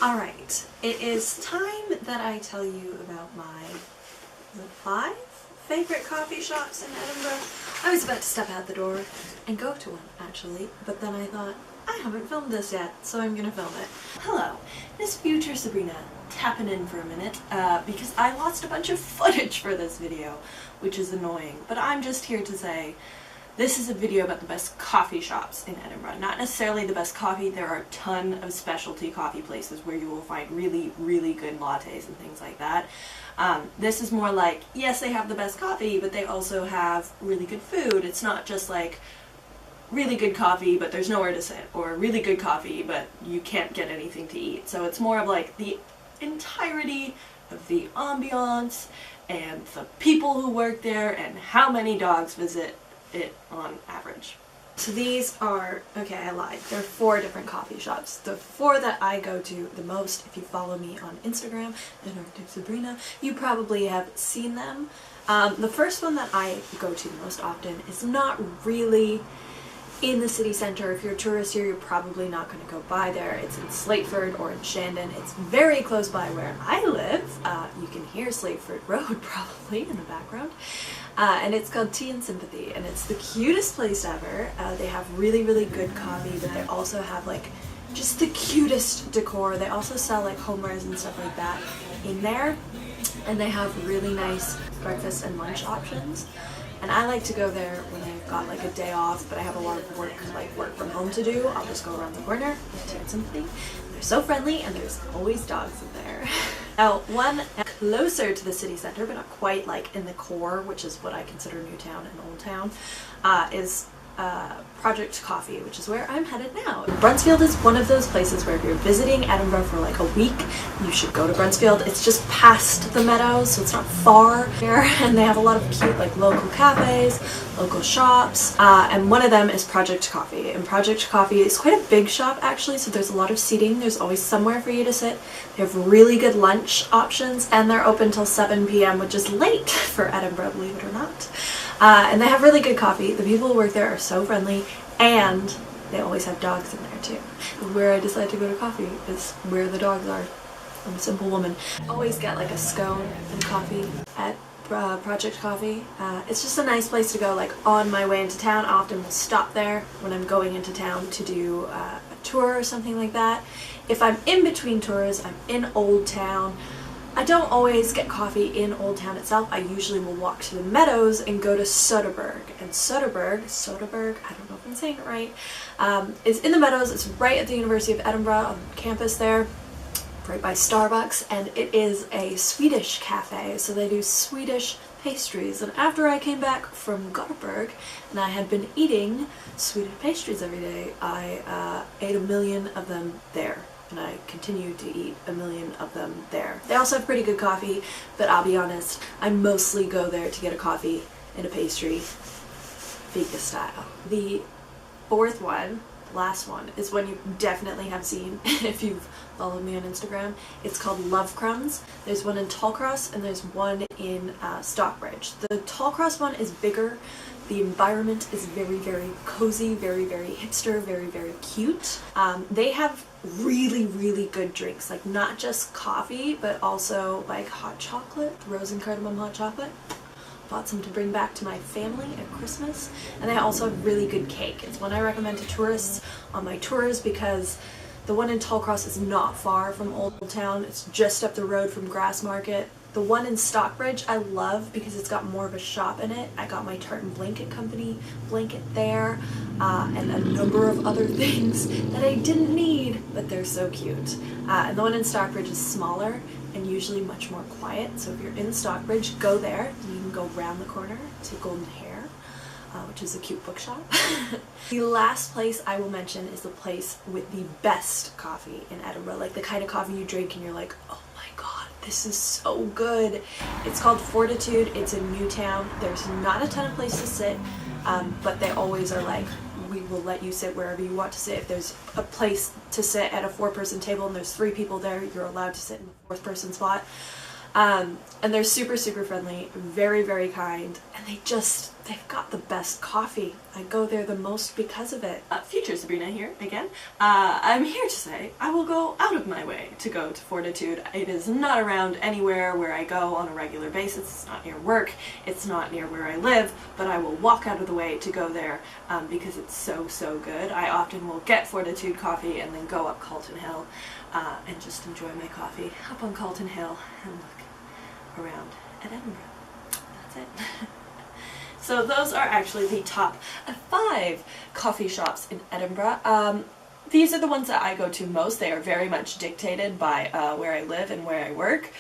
Alright, it is time that I tell you about my 5 favorite coffee shops in Edinburgh. I was about to step out the door and go to one, actually, but then I thought, I haven't filmed this yet, so I'm gonna film it. Hello, this future Sabrina tapping in for a minute, because I lost a bunch of footage for this video, which is annoying, but I'm just here to say, this is a video about the best coffee shops in Edinburgh. Not necessarily the best coffee, there are a ton of specialty coffee places where you will find really, really good lattes and things like that. This is more like, yes, they have the best coffee, but they also have really good food. It's not just like really good coffee, but there's nowhere to sit, or really good coffee, but you can't get anything to eat. So it's more of like the entirety of the ambiance and the people who work there and how many dogs visit it on average. So these are, okay, I lied, there are 4 different coffee shops. The 4 that I go to the most, if you follow me on Instagram at arcticsabrina, you probably have seen them. The first one that I go to the most often is not really in the city center. If you're a tourist here, you're probably not going to go by there. It's in Slateford or in Shandon. It's very close by where I live. You can hear Slateford Road probably in the background. And it's called Tea and Sympathy, and it's the cutest place ever. They have really, really good coffee, but they also have like just the cutest decor. They also sell like homewares and stuff like that in there, and they have really nice breakfast and lunch options. And I like to go there when I've got like a day off, but I have a lot of work from home to do. I'll just go around the corner with Tea and Sympathy. They're so friendly, and there's always dogs in there. Now, one closer to the city center, but not quite like in the core, which is what I consider New Town and Old Town, is Project Coffee, which is where I'm headed now. Brunsfield is one of those places where if you're visiting Edinburgh for like a week, you should go to Brunsfield. It's just past the Meadows, so it's not far there, and they have a lot of cute like local cafes, local shops, and one of them is Project Coffee. And Project Coffee is quite a big shop actually, so there's a lot of seating, there's always somewhere for you to sit. They have really good lunch options, and they're open till 7 p.m, which is late for Edinburgh, believe it or not. And they have really good coffee. The people who work there are so friendly, and they always have dogs in there too. Where I decide to go to coffee is where the dogs are. I'm a simple woman. Always get like a scone and coffee at Project Coffee. It's just a nice place to go like on my way into town. I often will stop there when I'm going into town to do a tour or something like that. If I'm in between tours, I'm in Old Town. I don't always get coffee in Old Town itself. I usually will walk to the Meadows and go to Soderberg. And Soderberg, I don't know if I'm saying it right, is in the Meadows. It's right at the University of Edinburgh on campus there, right by Starbucks, and it is a Swedish cafe, so they do Swedish pastries. And after I came back from Gothenburg and I had been eating Swedish pastries every day, I ate 1 million of them there. And I continue to eat 1 million of them there. They also have pretty good coffee, but I'll be honest, I mostly go there to get a coffee and a pastry, fika style. The 4th one, last one, is one you definitely have seen if you've followed me on Instagram. It's called Love Crumbs. There's one in Tollcross and there's one in Stockbridge. The Tollcross one is bigger. The environment is very, very cozy, very, very hipster, very, very cute. They have really, really good drinks, like not just coffee, but also like hot chocolate, rose and cardamom hot chocolate. Bought some to bring back to my family at Christmas. And they also have really good cake. It's one I recommend to tourists on my tours because the one in Tollcross is not far from Old Town. It's just up the road from Grassmarket. The one in Stockbridge I love because it's got more of a shop in it. I got my Tartan Blanket Company blanket there, and a number of other things that I didn't need, but they're so cute. And the one in Stockbridge is smaller and usually much more quiet, so if you're in Stockbridge, go there. You can go round the corner to Golden Hair, which is a cute bookshop. The last place I will mention is the place with the best coffee in Edinburgh, like the kind of coffee you drink and you're like, oh my god, this is so good. It's called Fortitude. It's in New Town. There's not a ton of places to sit, but they always are like, we will let you sit wherever you want to sit. If there's a place to sit at a 4-person table and there's 3 people there, you're allowed to sit in the 4th person spot. And they're super, super friendly, very, very kind, and they've got the best coffee. I go there the most because of it. Future Sabrina here again. I'm here to say I will go out of my way to go to Fortitude. It is not around anywhere where I go on a regular basis. It's not near work. It's not near where I live, but I will walk out of the way to go there because it's so good. I often will get Fortitude Coffee and then go up Calton Hill and just enjoy my coffee up on Calton Hill and look around at Edinburgh. That's it. So those are actually the top 5 coffee shops in Edinburgh. These are the ones that I go to most. They are very much dictated by where I live and where I work.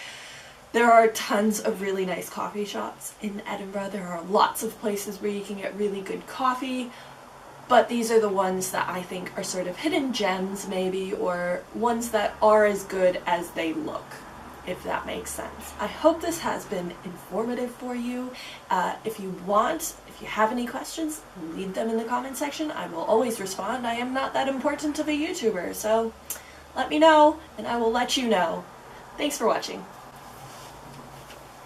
There are tons of really nice coffee shops in Edinburgh. There are lots of places where you can get really good coffee, but these are the ones that I think are sort of hidden gems maybe, or ones that are as good as they look, if that makes sense. I hope this has been informative for you. If you have any questions, leave them in the comment section. I will always respond. I am not that important of a YouTuber, so let me know and I will let you know. Thanks for watching.